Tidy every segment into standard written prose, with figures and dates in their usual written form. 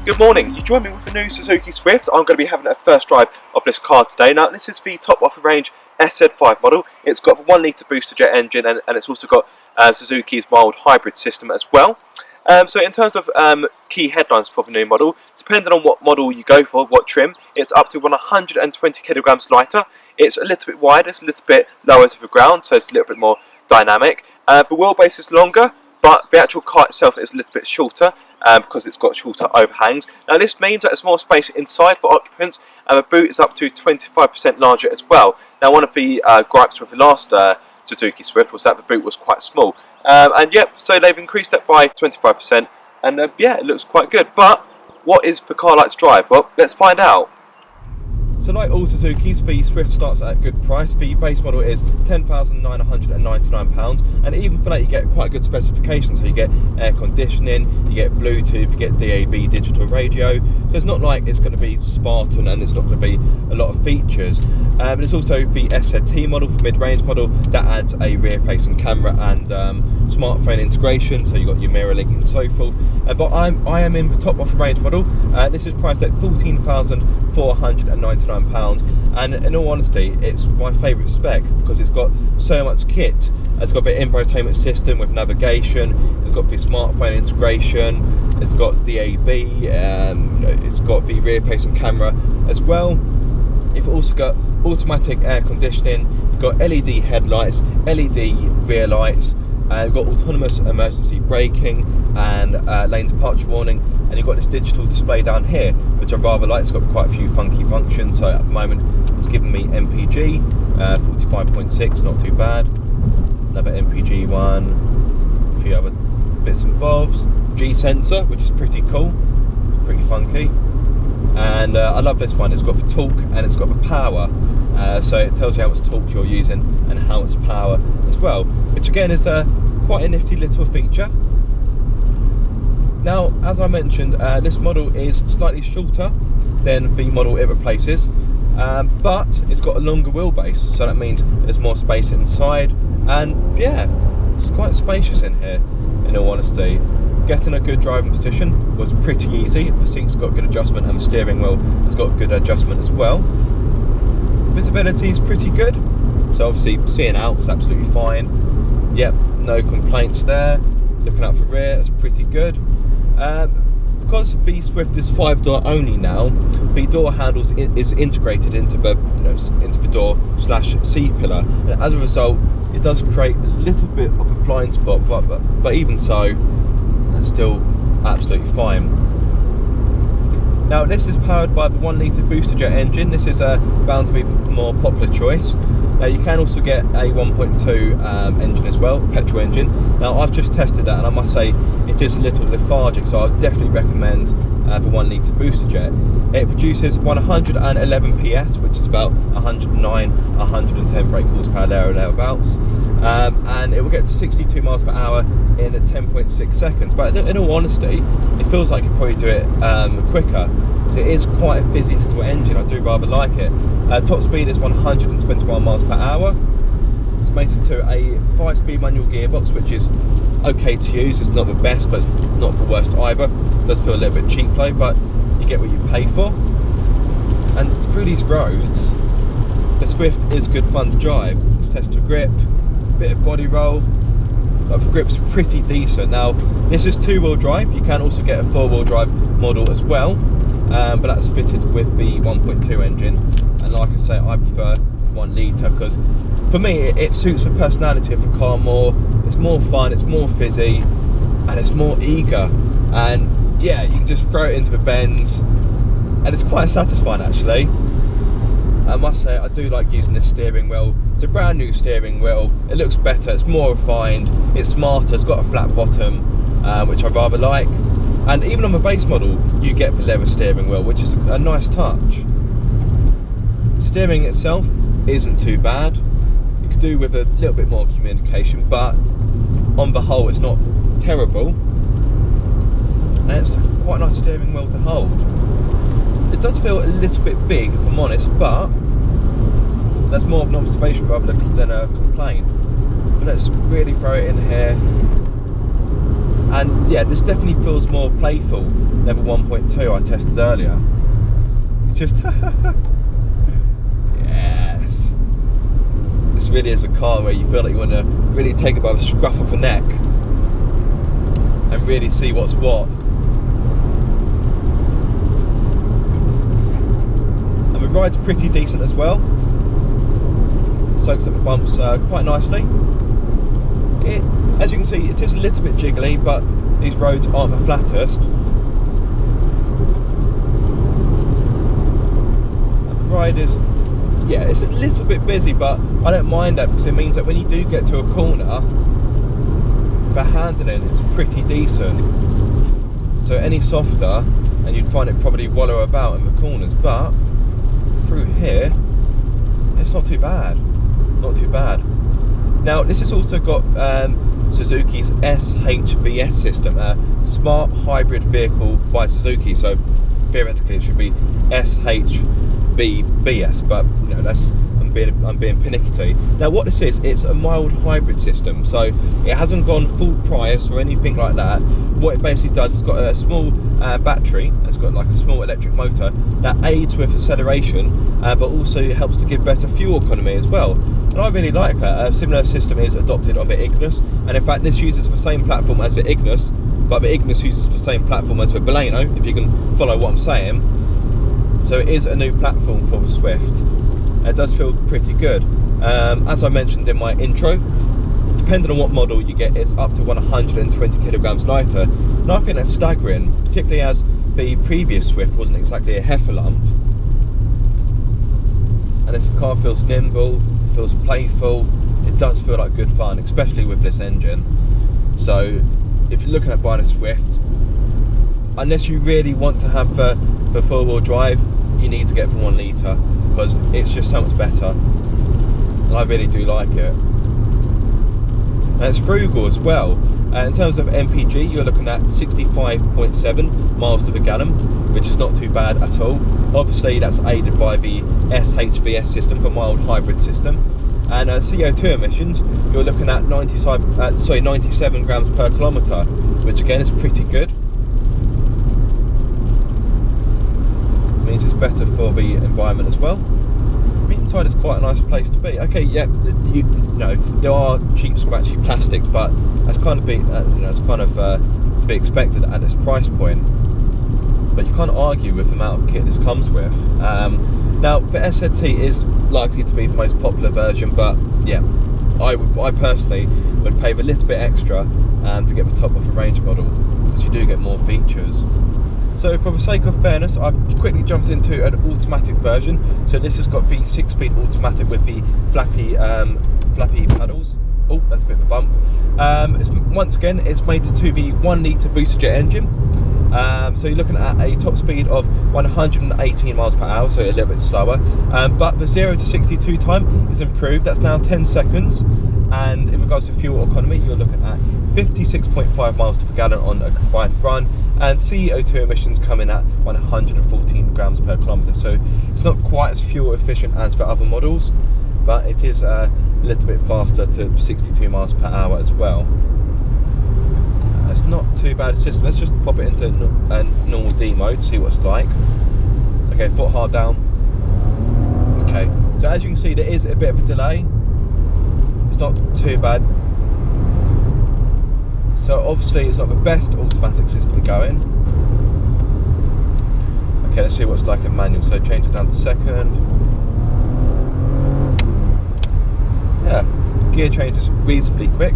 Good morning, you join me with the new Suzuki Swift. I'm going to be having a first drive of this car today. Now this is the top of the range SZ5 model. It's got a 1 litre Boosterjet engine and it's also got Suzuki's mild hybrid system as well. So in terms of key headlines for the new model, depending on what model you go for, what trim, it's up to 120 kilograms lighter. It's a little bit wider, it's a little bit lower to the ground, so it's a little bit more dynamic. The wheelbase is longer, but the actual car itself is a little bit shorter because it's got shorter overhangs. Now this means that there's more space inside for occupants, and the boot is up to 25% larger as well. Now one of the gripes with the last Suzuki Swift was that the boot was quite small. And yep, so they've increased it by 25%, and yeah, it looks quite good. But what is the car like to drive? Well, let's find out. So like all Suzukis, the Swift starts at a good price. The base model is £10,999, and even for that you get quite good specifications. So you get air conditioning, you get Bluetooth, you get DAB digital radio. So it's not like it's going to be Spartan and it's not going to be a lot of features. But it's also the SZT model, the mid-range model, that adds a rear-facing camera and smartphone integration. So you've got your mirror link and so forth. But I am in the top of the range model. This is priced at £14,499. And in all honesty, it's my favourite spec because it's got so much kit. It's got the infotainment system with navigation, it's got the smartphone integration, it's got DAB, it's got the rear-facing camera as well. It's also got automatic air conditioning, you've got LED headlights, LED rear lights, you've got autonomous emergency braking and lane departure warning, and you've got this digital display down here, which I rather like. It's got quite a few funky functions. So at the moment it's giving me MPG 45.6, not too bad. Another MPG one, a few other bits and bobs. G sensor, which is pretty cool, pretty funky. And I love this one. It's got the torque and it's got the power, so it tells you how much torque you're using and how much power as well, which again is quite a nifty little feature. Now, as I mentioned, this model is slightly shorter than the model it replaces, but it's got a longer wheelbase, so that means there's more space inside, and yeah, it's quite spacious in here, in all honesty. Getting a good driving position was pretty easy. The seat's got good adjustment and the steering wheel has got good adjustment as well. Visibility is pretty good, so obviously seeing out is absolutely fine. Yep, no complaints there. Looking out for rear, it's pretty good. Because the Swift is 5-door only now, the door handles is integrated into the door / C-pillar, and as a result it does create a little bit of a blind spot, but even so, that's still absolutely fine. Now this is powered by the 1 litre Boosterjet engine. This is bound to be the more popular choice. You can also get a 1.2 engine as well, petrol engine. Now I've just tested that and I must say it is a little lethargic, so I would definitely recommend the 1 litre Boosterjet. It produces 111 PS, which is about 110 brake horsepower there or thereabouts, and it will get to 62 miles per hour in 10.6 seconds. But in all honesty, it feels like you probably do it quicker. So it is quite a fizzy little engine. I do rather like it. Top speed is 121 miles per hour. It's mated to a 5-speed manual gearbox, which is okay to use. It's not the best, but it's not the worst either. It does feel a little bit cheap though, but you get what you pay for. And through these roads, the Swift is good fun to drive. It's test to grip, bit of body roll, but the grip's pretty decent. Now this is 2-wheel drive. You can also get a 4-wheel drive model as well, but that's fitted with the 1.2 engine. And like I say, I prefer 1 litre because for me it suits the personality of the car more. It's more fun, it's more fizzy, and it's more eager. And yeah, you can just throw it into the bends, and it's quite satisfying actually. I must say, I do like using this steering wheel. It's a brand new steering wheel. It looks better, it's more refined, it's smarter, it's got a flat bottom, which I rather like. And even on the base model, you get the leather steering wheel, which is a nice touch. Steering itself isn't too bad. You could do with a little bit more communication, but on the whole, it's not terrible. And it's quite a nice steering wheel to hold. It does feel a little bit big, if I'm honest, but that's more of an observation rather than a complaint. But let's really throw it in here. And yeah, this definitely feels more playful than the 1.2 I tested earlier. It's just yes, this really is a car where you feel like you want to really take it by the scruff of the neck and really see what's what. And the ride's pretty decent as well. Soaks up the bumps quite nicely. As you can see, it is a little bit jiggly, but these roads aren't the flattest. And the ride is, yeah, it's a little bit busy, but I don't mind that because it means that when you do get to a corner, the handling is pretty decent. So any softer, and you'd find it probably wallow about in the corners, but through here, it's not too bad. Not too bad. Now this has also got Suzuki's SHVS system, a smart hybrid vehicle by Suzuki. So theoretically it should be SHVBS, but you know, that's I'm being pernickety. Now what this is, it's a mild hybrid system, so it hasn't gone full price or anything like that. What it basically does, it's got a small battery, it's got like a small electric motor that aids with acceleration, but also helps to give better fuel economy as well. And I really like that. A similar system is adopted on the Ignis, and in fact this uses the same platform as the Ignis, but the Ignis uses the same platform as the Baleno, if you can follow what I'm saying. So it is a new platform for the Swift. It does feel pretty good. As I mentioned in my intro, depending on what model you get, it's up to 120 kilograms lighter, and I think that's staggering, particularly as the previous Swift wasn't exactly a heifer lump. And this car feels nimble, feels playful, it does feel like good fun, especially with this engine. So if you're looking at buying a Swift, unless you really want to have the four-wheel drive, you need to get the 1 litre, because it's just so much better, and I really do like it. And it's frugal as well. In terms of MPG, you're looking at 65.7 miles to the gallon, which is not too bad at all. Obviously that's aided by the SHVS system, the mild hybrid system. And CO2 emissions, you're looking at 97 grams per kilometre, which again is pretty good. Means it's better for the environment as well. The inside is quite a nice place to be. Okay, yeah, you know, there are cheap, scratchy plastics, but that's kind of to be expected at this price point. But you can't argue with the amount of kit this comes with. Now, the SZT is likely to be the most popular version, but yeah, I personally would pay a little bit extra to get the top of the range model, because you do get more features. So for the sake of fairness, I've quickly jumped into an automatic version. So this has got the 6-speed automatic with the flappy paddles. Oh, that's a bit of a bump. Once again, it's mated to the 1 litre Boosterjet engine. So you're looking at a top speed of 118 miles per hour, so a little bit slower. But the 0 to 62 time is improved. That's now 10 seconds. And in regards to fuel economy, you're looking at 56.5 miles to the gallon on a combined run, and CO2 emissions come in at 114 grams per kilometre. So it's not quite as fuel efficient as the other models, but it is a little bit faster to 62 miles per hour as well. It's not too bad a system. Let's just pop it into a normal D mode, see what it's like. Okay, foot hard down. Okay, so as you can see, there is a bit of a delay. It's not too bad. So obviously it's not the best automatic system going. Okay, let's see what it's like in manual. So change it down to second. Yeah, gear change is reasonably quick.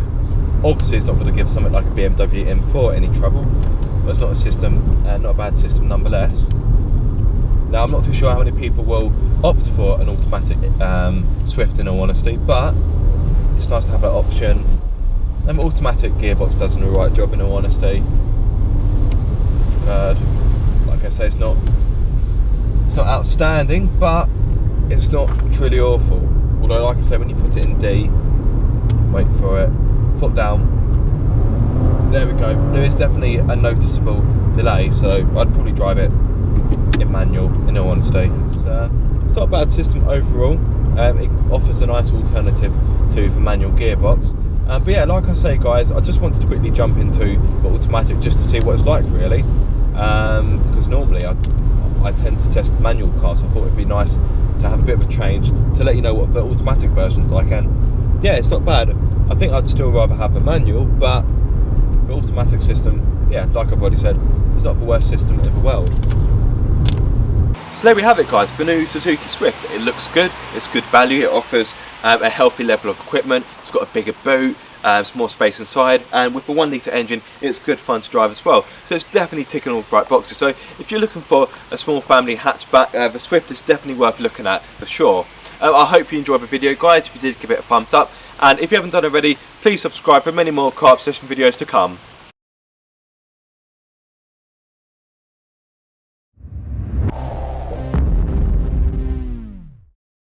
Obviously it's not going to give something like a BMW M4 any trouble, but it's not a system, not a bad system nonetheless. Now I'm not too sure how many people will opt for an automatic Swift in all honesty, but it's nice to have that option. And the automatic gearbox does an alright job in all honesty. Like I say, it's not outstanding, but it's not truly awful. Although like I say, when you put it in D, wait for it, foot down, there we go. There is definitely a noticeable delay, so I'd probably drive it in manual in all honesty. It's not a bad system overall. It offers a nice alternative to the manual gearbox. But yeah, like I say guys, I just wanted to quickly jump into the automatic just to see what it's like really, because normally I tend to test manual cars, so I thought it'd be nice to have a bit of a change to let you know what the automatic version's like. And yeah, it's not bad. I think I'd still rather have the manual, but the automatic system, yeah, like I've already said, is not the worst system in the world. So there we have it guys, the new Suzuki Swift. It looks good, it's good value, it offers a healthy level of equipment, it's got a bigger boot, it's more space inside, and with the 1 litre engine it's good fun to drive as well. So it's definitely ticking all the right boxes. So if you're looking for a small family hatchback, the Swift is definitely worth looking at for sure. I hope you enjoyed the video guys. If you did, give it a thumbs up, and if you haven't done already, please subscribe for many more car obsession videos to come.